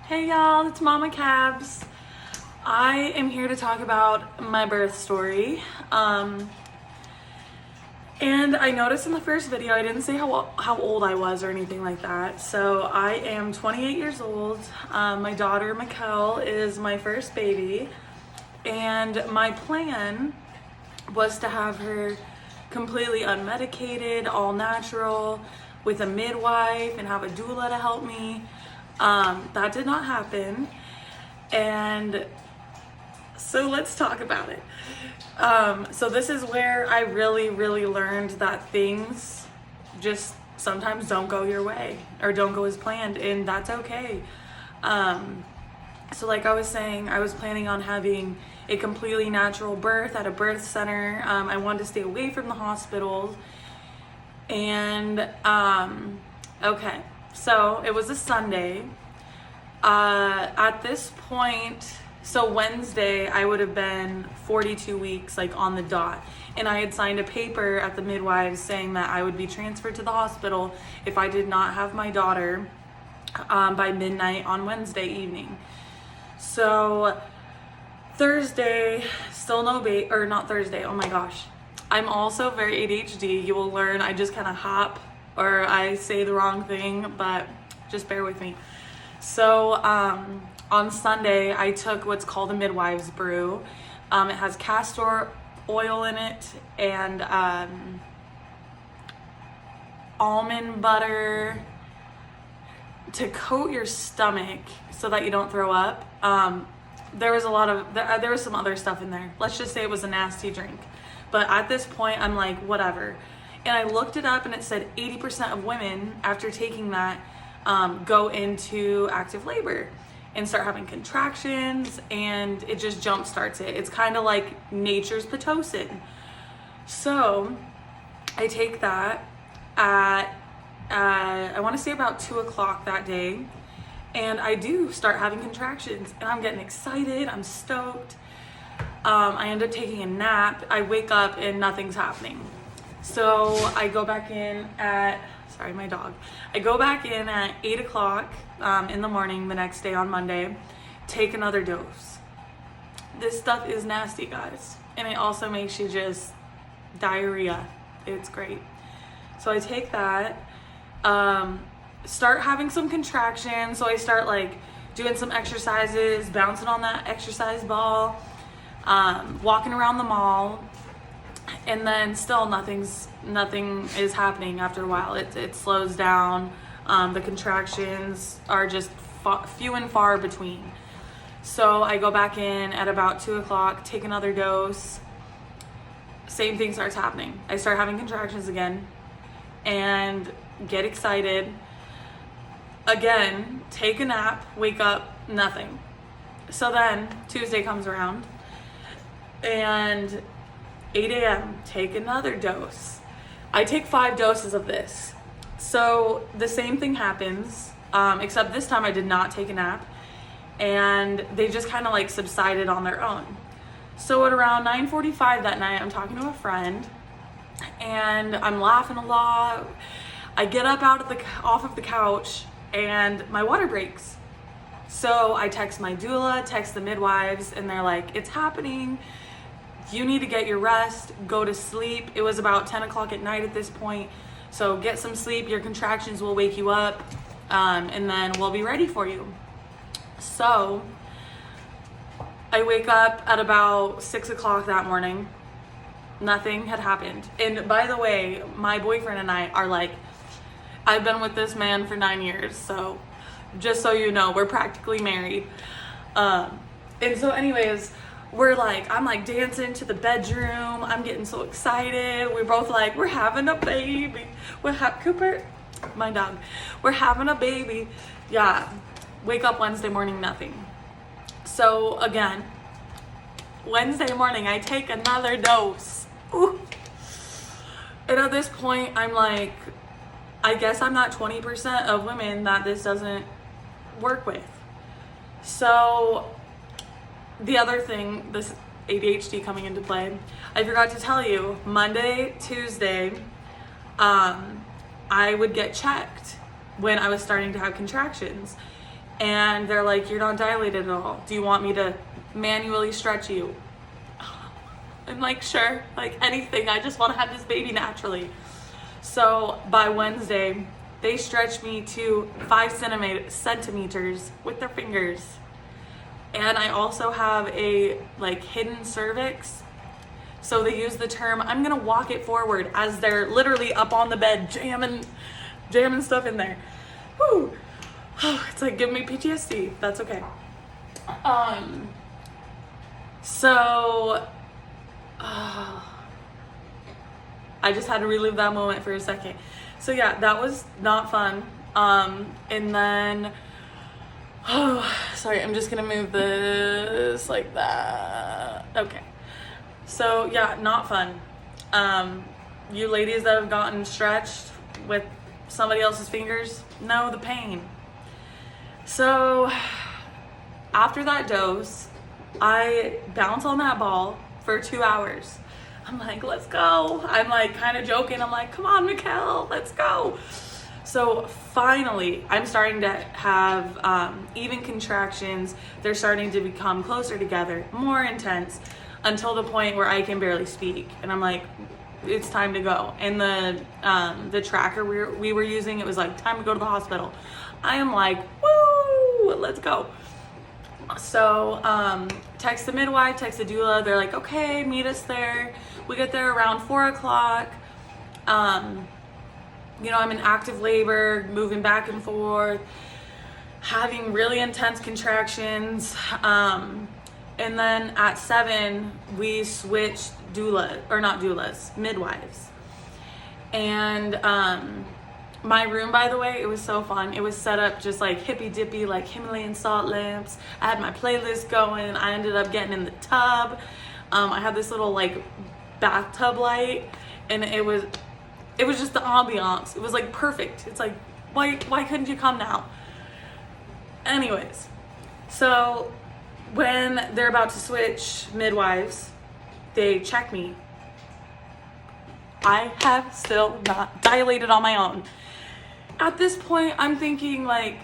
Hey y'all, it's Mama Cabs. I am here to talk about my birth story. And I noticed in the first video I didn't say how old I was or anything like that. So I am 28 years old. My daughter Mikkel is my first baby, and my plan was to have her completely unmedicated, all natural, with a midwife and have a doula to help me. That did not happen, and so let's talk about it. So this is where I really learned that things just sometimes don't go your way or don't go as planned, and that's okay. So like I was saying, I was planning on having a completely natural birth at a birth center. I wanted to stay away from the hospitals, and okay, so it was a Sunday. At this point, so Wednesday, I would have been 42 weeks, like on the dot. And I had signed a paper at the midwives saying that I would be transferred to the hospital if I did not have my daughter by midnight on Wednesday evening. So Thursday, still no baby, or not Thursday, oh my gosh. I'm also very ADHD. You will learn I just kind of hop or I say the wrong thing, but just bear with me. So on Sunday, I took what's called a midwives brew. It has castor oil in it and almond butter to coat your stomach so that you don't throw up. There was some other stuff in there. Let's just say it was a nasty drink. But at this point, I'm like, whatever. And I looked it up and it said 80% of women after taking that go into active labor and start having contractions, and it just jump starts it. It's kind of like nature's Pitocin. So I take that at I want to say about 2 o'clock that day, and I do start having contractions, and I'm getting excited. I'm stoked. I end up taking a nap. I wake up and nothing's happening. So I go back in at, sorry, my dog. I go back in at 8 o'clock in the morning the next day on Monday, take another dose. This stuff is nasty, guys. And it also makes you just diarrhea. It's great. So I take that, start having some contractions. So I start like doing some exercises, bouncing on that exercise ball, walking around the mall. And then still nothing is happening after a while. It slows down. The contractions are just few and far between. So I go back in at about 2 o'clock, take another dose. Same thing starts happening. I start having contractions again and get excited. Again, take a nap, wake up, nothing. So then Tuesday comes around and 8 a.m., take another dose. I take 5 doses of this. So the same thing happens, except this time I did not take a nap, and they just kind of like subsided on their own. So at around 9:45 that night, I'm talking to a friend, and I'm laughing a lot. I get up off of the couch, and my water breaks. So I text my doula, text the midwives, and they're like, it's happening. You need to get your rest, go to sleep. It was about 10 o'clock at night at this point. So get some sleep, your contractions will wake you up, and then we'll be ready for you. So I wake up at about 6 o'clock that morning. Nothing had happened. And by the way, my boyfriend and I are like, I've been with this man for 9 years. So just so you know, we're practically married. And so anyways, I'm like dancing to the bedroom. I'm getting so excited. We're both like, we're having a baby. Cooper, my dog, we're having a baby. Yeah. Wake up Wednesday morning, nothing. So again, Wednesday morning, I take another dose. Ooh. And at this point, I'm like, I guess I'm not 20% of women that this doesn't work with. So the other thing, this ADHD coming into play, I forgot to tell you, Monday, Tuesday, I would get checked when I was starting to have contractions. And they're like, you're not dilated at all. Do you want me to manually stretch you? I'm like, sure, like anything. I just want to have this baby naturally. So by Wednesday, they stretched me to 5 centimeters with their fingers. And I also have a like hidden cervix. So they use the term, I'm gonna walk it forward, as they're literally up on the bed jamming stuff in there. Whew. It's like giving me PTSD. That's okay. So I just had to relive that moment for a second. So yeah, that was not fun. And then, sorry, I'm just gonna move this like that. Okay. So yeah, not fun. You ladies that have gotten stretched with somebody else's fingers know the pain. So after that dose, I bounce on that ball for 2 hours. I'm like, let's go. I'm like kind of joking. I'm like, come on, Mikkel, let's go. So finally, I'm starting to have even contractions. They're starting to become closer together, more intense, until the point where I can barely speak. And I'm like, it's time to go. And the tracker we were using, it was like, time to go to the hospital. I am like, woo, let's go. So text the midwife, text the doula. They're like, okay, meet us there. We get there around 4 o'clock. You know, I'm in active labor, moving back and forth, having really intense contractions. And then at 7, we switched midwives. And my room, by the way, it was so fun. It was set up just like hippy dippy, like Himalayan salt lamps. I had my playlist going. I ended up getting in the tub. I had this little like bathtub light, and it was just the ambiance. It was like perfect. It's like, why couldn't you come now? Anyways, so when they're about to switch midwives, they check me. I have still not dilated on my own. At this point, I'm thinking like,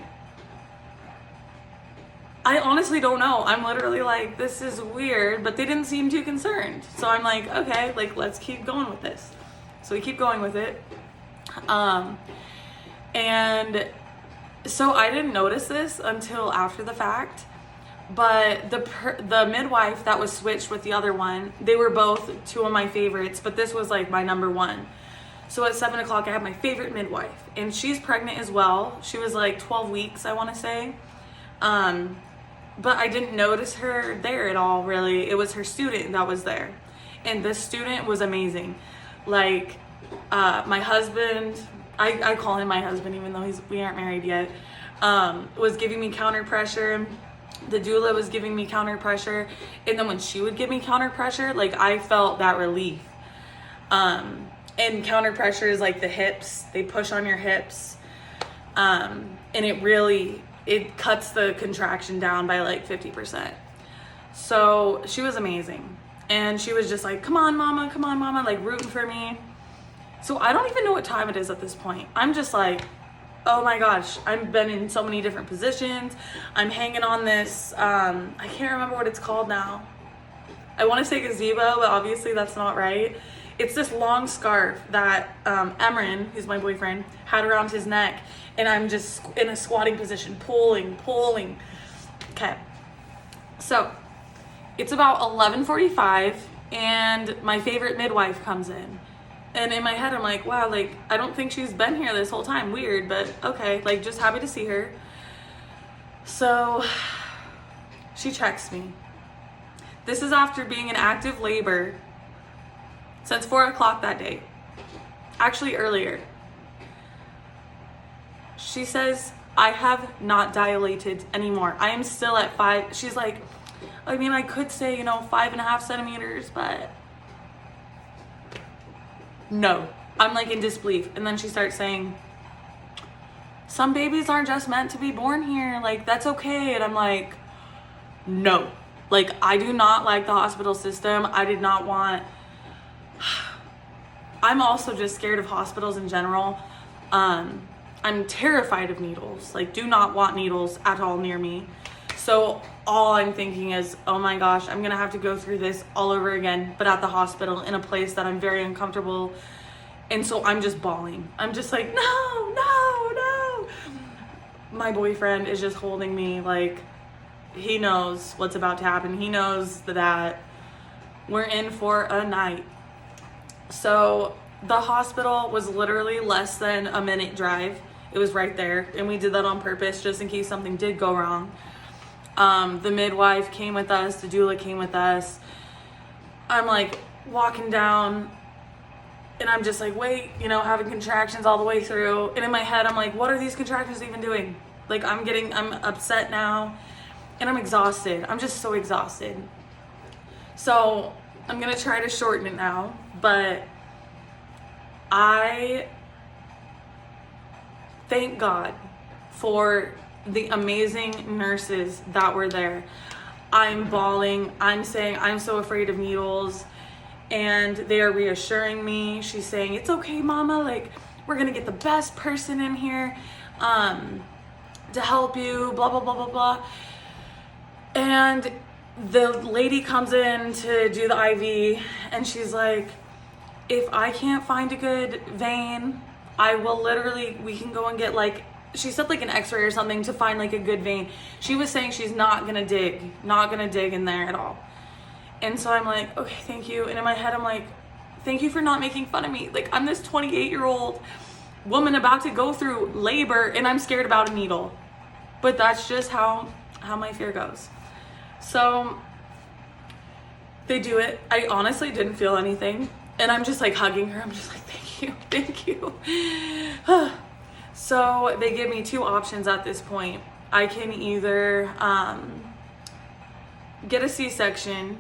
I honestly don't know. I'm literally like, this is weird, but they didn't seem too concerned. So I'm like, okay, like let's keep going with this. So we keep going with it. And so I didn't notice this until after the fact, but the midwife that was switched with the other one, they were both 2 of my favorites, but this was like my number 1. So at 7 o'clock, I had my favorite midwife, and she's pregnant as well. She was like 12 weeks, I want to say. But I didn't notice her there at all, really. It was her student that was there. And this student was amazing. Like, my husband, I call him my husband, even though we aren't married yet, was giving me counter pressure. The doula was giving me counter pressure. And then when she would give me counter pressure, like, I felt that relief. And counter pressure is like the hips. They push on your hips. And it cuts the contraction down by like 50%. So she was amazing. And she was just like, come on, mama, like rooting for me. So I don't even know what time it is at this point. I'm just like, oh my gosh, I've been in so many different positions. I'm hanging on this, I can't remember what it's called now. I want to say gazebo, but obviously that's not right. It's this long scarf that Emran, who's my boyfriend, had around his neck. And I'm just in a squatting position, pulling. Okay. So it's about 11:45 and my favorite midwife comes in. And in my head, I'm like, wow, like, I don't think she's been here this whole time. Weird, but okay, like, just happy to see her. So she checks me. This is after being in active labor since 4 o'clock that day. Actually, earlier. She says, I have not dilated anymore. I am still at 5. She's like, I mean, I could say, 5.5 centimeters, but no. I'm like in disbelief. And then she starts saying, some babies aren't just meant to be born here. Like, that's okay. And I'm like, no. Like, I do not like the hospital system. I did not want... I'm also just scared of hospitals in general. I'm terrified of needles. Like, do not want needles at all near me. So all I'm thinking is, oh my gosh, I'm gonna have to go through this all over again, but at the hospital in a place that I'm very uncomfortable. And so I'm just bawling. I'm just like, no, no, no. My boyfriend is just holding me, like, he knows what's about to happen. He knows that we're in for a night. So the hospital was literally less than a minute drive. It was right there. And we did that on purpose just in case something did go wrong. The midwife came with us. The doula came with us. I'm like walking down and I'm just like, wait, you know, having contractions all the way through. And in my head, I'm like, what are these contractions even doing? Like, I'm upset now and I'm exhausted. I'm just so exhausted. So I'm going to try to shorten it now, but I thank God for the amazing nurses that were there. I'm bawling. I'm saying I'm so afraid of needles, and they are reassuring me. She's saying, it's okay, mama. Like, we're going to get the best person in here to help you, blah, blah, blah, blah, blah. And the lady comes in to do the IV, and she's like, if I can't find a good vein, I will literally, we can go and get like, she said like an x-ray or something to find like a good vein. She was saying she's not gonna dig in there at all. And so I'm like, okay, thank you. And in my head, I'm like, thank you for not making fun of me. Like, I'm this 28-year-old woman about to go through labor and I'm scared about a needle. But that's just how my fear goes. So they do it. I honestly didn't feel anything. And I'm just like hugging her. I'm just like, thank you. So they give me two options at this point. I can either get a C-section,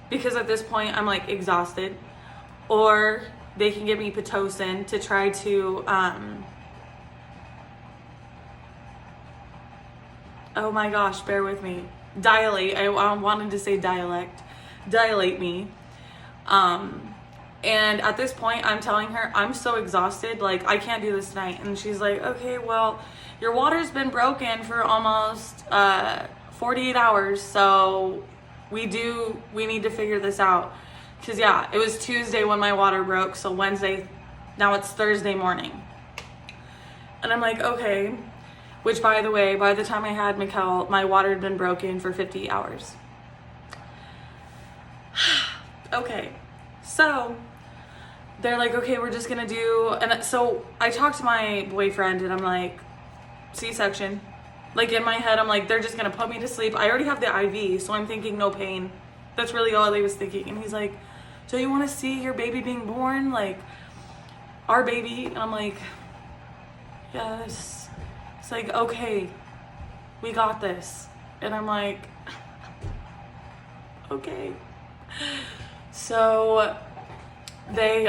because at this point I'm like exhausted, or they can give me Pitocin to try to, oh my gosh, bear with me. Dilate. I wanted to say dilate me. And at this point, I'm telling her, I'm so exhausted, like, I can't do this tonight. And she's like, okay, well, your water's been broken for almost 48 hours, so we need to figure this out. Because, yeah, it was Tuesday when my water broke, so Wednesday, now it's Thursday morning. And I'm like, okay, which, by the way, by the time I had Mikkel, my water had been broken for 50 hours. Okay, so they're like, okay, we're just gonna do, and so I talked to my boyfriend and I'm like, C-section. Like, in my head, I'm like, they're just gonna put me to sleep. I already have the IV, so I'm thinking no pain. That's really all I was thinking. And he's like, do you want to see your baby being born? Like, our baby? And I'm like, yes. It's like, okay, we got this. And I'm like, okay. So they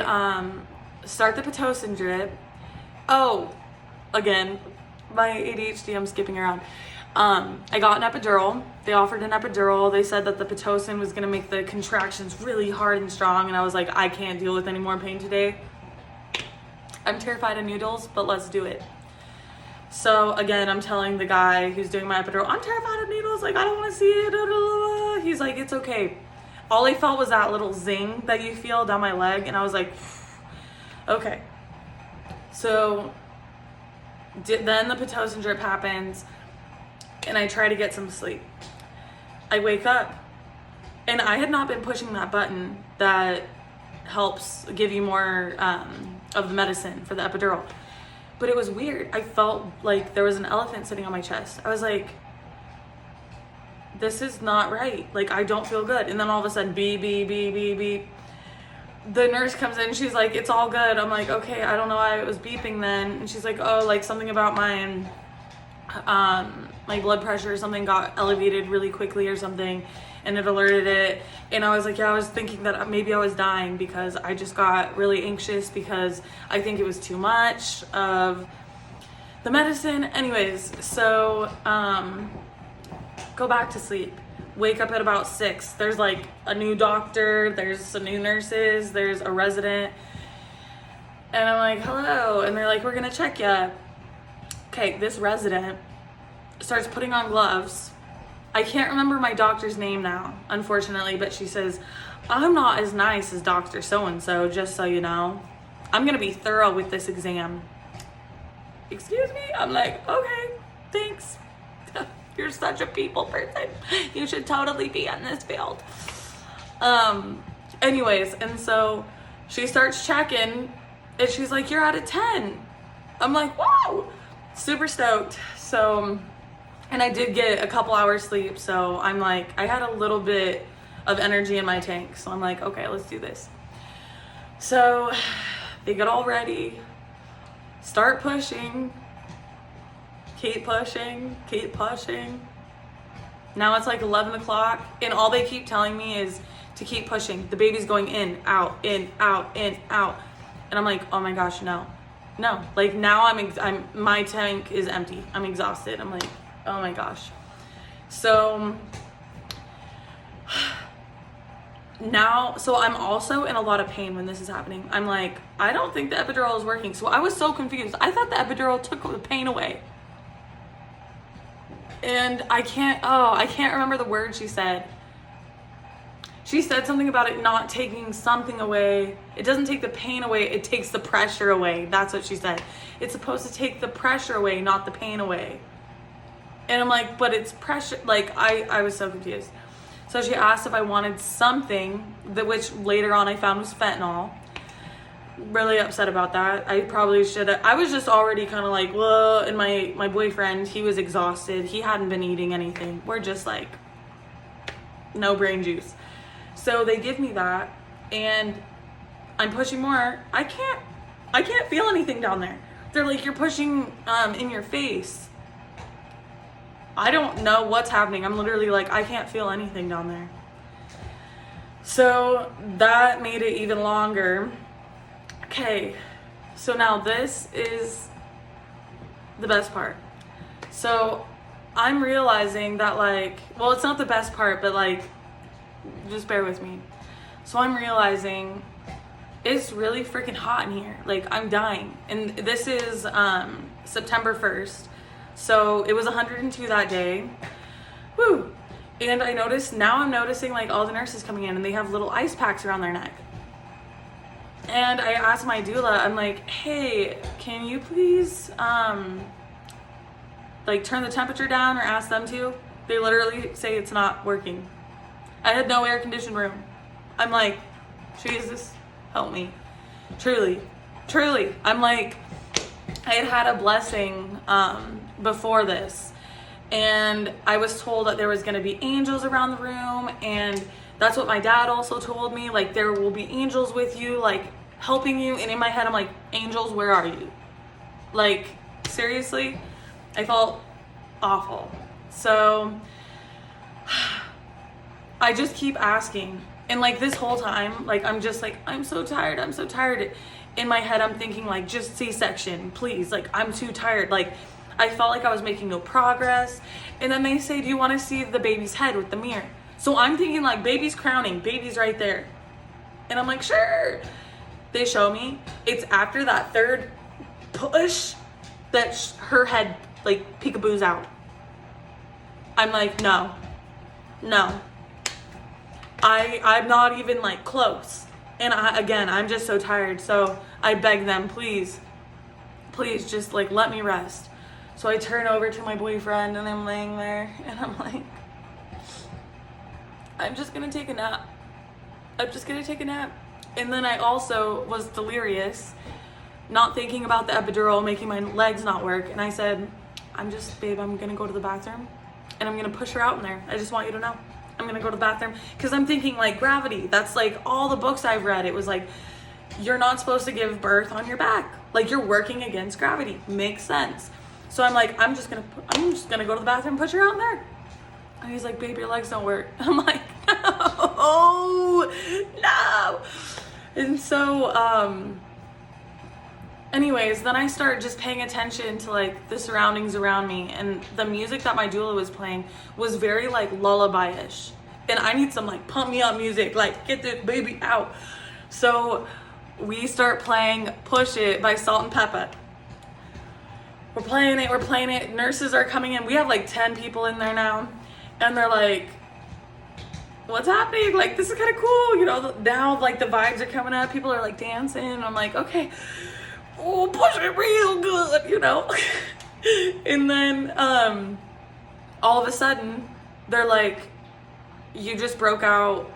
start the Pitocin drip. Oh, again, my ADHD, I'm skipping around. I got an epidural. They offered an epidural. They said that the Pitocin was gonna make the contractions really hard and strong, and I was like, I can't deal with any more pain today. I'm terrified of needles, but let's do it. So again, I'm telling the guy who's doing my epidural, I'm terrified of needles, like, I don't wanna see it. He's like, it's okay. All I felt was that little zing that you feel down my leg, and I was like, okay. So then the Pitocin drip happens, and I try to get some sleep. I wake up, and I had not been pushing that button that helps give you more of the medicine for the epidural. But it was weird. I felt like there was an elephant sitting on my chest. I was like, this is not right. Like, I don't feel good. And then all of a sudden, beep, beep, beep, beep, beep. The nurse comes in, she's like, it's all good. I'm like, okay, I don't know why it was beeping then. And she's like, oh, like something about my blood pressure or something got elevated really quickly or something, and it alerted it. And I was like, yeah, I was thinking that maybe I was dying because I just got really anxious because I think it was too much of the medicine. Anyways, so go back to sleep. Wake up at about 6. There's like a new doctor, there's some new nurses, there's a resident. And I'm like, hello. And they're like, we're gonna check you. Okay, this resident starts putting on gloves. I can't remember my doctor's name now, unfortunately, but she says, I'm not as nice as Dr. So-and-so, just so you know. I'm gonna be thorough with this exam. Excuse me? I'm like, okay, thanks. You're such a people person. You should totally be in this field. Anyways, and so she starts checking and she's like, you're out of 10. I'm like, wow, super stoked. So, and I did get a couple hours sleep. So I'm like, I had a little bit of energy in my tank. So I'm like, okay, let's do this. So they get all ready, start pushing, keep pushing, keep pushing. Now it's like 11 o'clock and all they keep telling me is to keep pushing. The baby's going in, out, in, out, in, out. And I'm like, oh my gosh, no. Like now my tank is empty. I'm exhausted. I'm like, oh my gosh. So now, so I'm also in a lot of pain when this is happening. I'm like, I don't think the epidural is working. So I was so confused. I thought the epidural took the pain away. And I can't remember the word she said. She said something about it not taking something away. It doesn't take the pain away, it takes the pressure away. That's what she said. It's supposed to take the pressure away, not the pain away. And I'm like, but it's pressure. Like, I was so confused. So she asked if I wanted something, which later on I found was fentanyl. Really upset about that. I probably should have. I was just already kind of like, whoa. And my boyfriend, he was exhausted. He hadn't been eating anything. We're just like, no brain juice. So they give me that, and I'm pushing more. I can't feel anything down there. They're like, you're pushing in your face. I don't know what's happening. I'm literally like, I can't feel anything down there. So that made it even longer. Okay, so now this is the best part. So I'm realizing that, like, well, it's not the best part, but like, just bear with me. So I'm realizing it's really freaking hot in here. Like, I'm dying. And this is September 1st. So it was 102 that day. Woo! And I'm noticing like all the nurses coming in and they have little ice packs around their neck. And I asked my doula, I'm like, hey, can you please like turn the temperature down or ask them to? They literally say it's not working. I had no air conditioned room. I'm like, Jesus, help me. Truly. I'm like, I had a blessing before this, and I was told that there was going to be angels around the room, and that's what my dad also told me, like, there will be angels with you, like, helping you. And in my head I'm like, angels, where are you? Like, seriously? I felt awful. So I just keep asking, and like this whole time, like, I'm just like, I'm so tired. In my head I'm thinking like, just C-section, please. Like, I'm too tired. Like, I felt like I was making no progress. And then they say, do you want to see the baby's head with the mirror? So I'm thinking like, baby's crowning, baby's right there. And I'm like, sure. They show me. It's after that third push that her head like peekaboos out. I'm like, no. I'm not even like close. And I'm just so tired. So I beg them, please just like let me rest. So I turn over to my boyfriend and I'm laying there and I'm like, I'm just gonna take a nap. And then I also was delirious, not thinking about the epidural, making my legs not work. And I said, I'm gonna go to the bathroom and I'm gonna push her out in there. I just want you to know. I'm gonna go to the bathroom. Cause I'm thinking like gravity. That's like all the books I've read. It was like, you're not supposed to give birth on your back. Like, you're working against gravity. Makes sense. So I'm like, I'm just gonna go to the bathroom and push her out in there. And he's like, babe, your legs don't work. I'm like, no. And so, anyways, then I start just paying attention to like the surroundings around me, and the music that my doula was playing was very like lullaby-ish. And I need some like pump me up music, like get this baby out. So we start playing Push It by Salt and Peppa. we're playing it. Nurses are coming in. We have like 10 people in there now. And they're like, what's happening? Like, this is kind of cool. You know, now like the vibes are coming up. People are like dancing. I'm like, okay, oh, push it real good, you know? And then all of a sudden, they're like, you just broke out.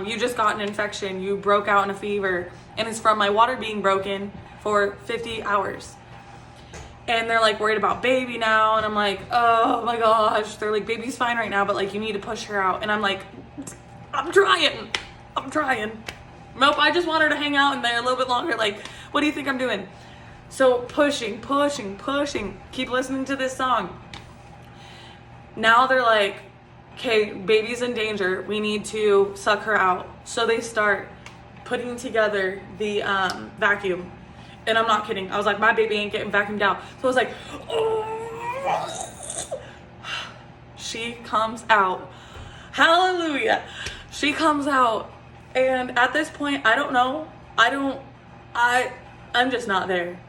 You just got an infection. You broke out in a fever. And it's from my water being broken for 50 hours. And they're like worried about baby now. And I'm like, oh my gosh. They're like, baby's fine right now, but like you need to push her out. And I'm like, I'm trying. Nope, I just want her to hang out in there a little bit longer. Like, what do you think I'm doing? So pushing. Keep listening to this song. Now they're like, okay, baby's in danger. We need to suck her out. So they start putting together the vacuum. And I'm not kidding. I was like, my baby ain't getting vacuumed out. So I was like, oh. She comes out. Hallelujah. She comes out. And at this point, I don't know. I'm just not there.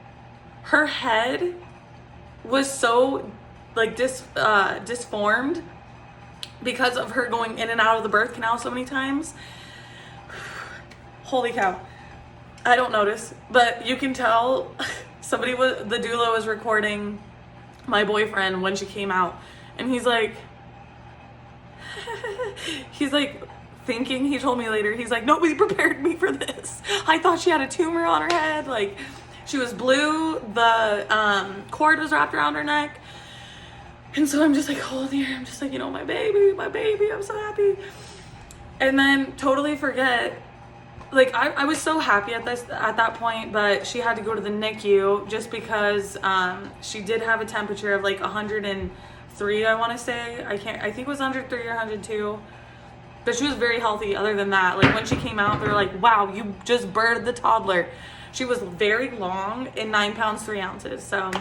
Her head was so like disformed because of her going in and out of the birth canal so many times. Holy cow. I don't notice, but you can tell the doula was recording my boyfriend when she came out, and he's like thinking, he told me later, he's like, nobody prepared me for this. I thought she had a tumor on her head. Like, she was blue, the cord was wrapped around her neck. And so I'm just like holding her. I'm just like, you know, my baby, I'm so happy. And then totally forget. Like, I was so happy at that point, but she had to go to the NICU just because she did have a temperature of like 103, I want to say. I think it was 103 or 102. But she was very healthy other than that. Like, when she came out, they were like, wow, you just birthed the toddler. She was very long and 9 pounds, 3 ounces. So,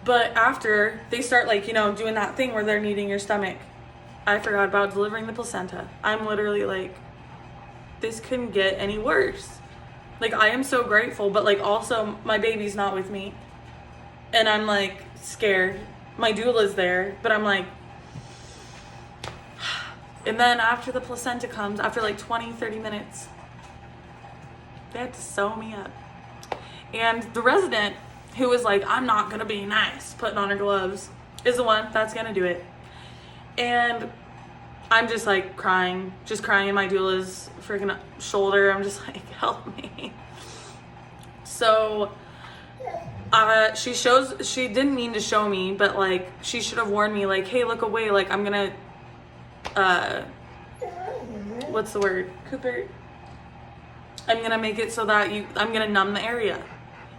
but after they start like, you know, doing that thing where they're kneading your stomach, I forgot about delivering the placenta. I'm literally like, this couldn't get any worse. Like, I am so grateful, but like also my baby's not with me. And I'm like scared. My doula's there, but I'm like, and then after the placenta comes, after like 20, 30 minutes, they had to sew me up. And the resident who was like, I'm not gonna be nice, putting on her gloves, is the one that's gonna do it. And I'm just like crying in my doula's freaking shoulder. I'm just like, help me. So she didn't mean to show me, but like she should have warned me, like, hey, look away, like I'm gonna what's the word, Cooper? I'm gonna make it so that I'm gonna numb the area.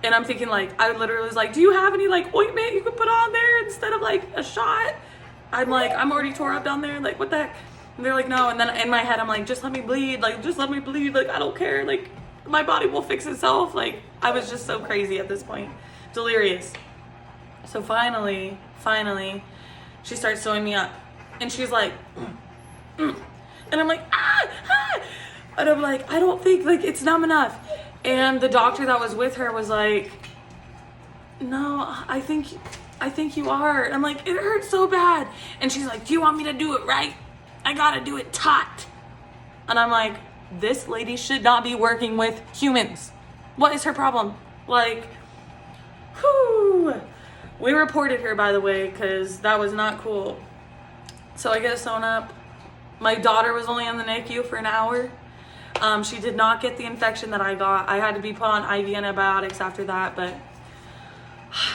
And I'm thinking, like, I literally was like, do you have any like ointment you could put on there instead of like a shot? I'm like, I'm already tore up down there, like what the heck? And they're like, no. And then in my head I'm like, just let me bleed, like I don't care, like my body will fix itself. Like, I was just so crazy at this point, delirious. So finally she starts sewing me up, and she's like, and I'm like, and I'm like, I don't think like it's numb enough. And the doctor that was with her was like, no, I think you are. And I'm like, it hurts so bad. And she's like, do you want me to do it right? I gotta do it taut. And I'm like, this lady should not be working with humans. What is her problem? Like, whew. We reported her, by the way, because that was not cool. So I get sewn up. My daughter was only in the NICU for an hour. She did not get the infection that I got. I had to be put on IV antibiotics after that,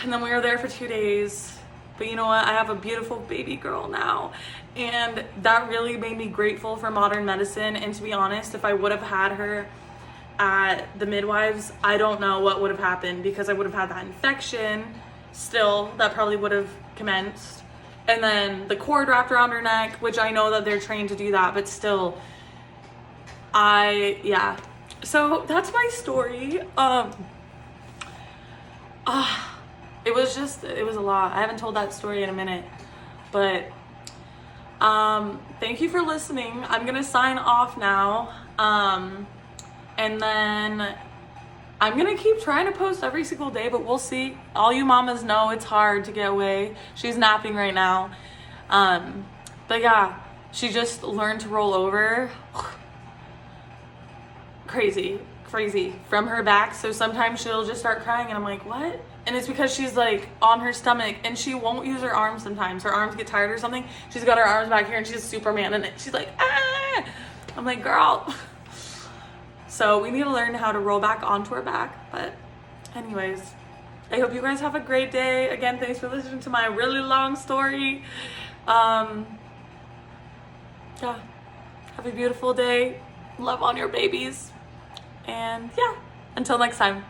and then we were there for 2 days. But you know what? I have a beautiful baby girl now. And that really made me grateful for modern medicine. And to be honest, if I would have had her at the midwives, I don't know what would have happened, because I would have had that infection still that probably would have commenced. And then the cord wrapped around her neck, which I know that they're trained to do that, but still, yeah. So that's my story. It was a lot. I haven't told that story in a minute, but thank you for listening. I'm gonna sign off now, and then I'm gonna keep trying to post every single day, but we'll see. All you mamas know it's hard to get away. She's napping right now. But yeah, she just learned to roll over. Crazy from her back. So sometimes she'll just start crying and I'm like, what? And it's because she's like on her stomach and she won't use her arms sometimes. Her arms get tired or something. She's got her arms back here and she's Superman and she's like, ah! I'm like, girl. So we need to learn how to roll back onto her back. But anyways, I hope you guys have a great day. Again, thanks for listening to my really long story. Yeah, have a beautiful day. Love on your babies. And yeah, until next time.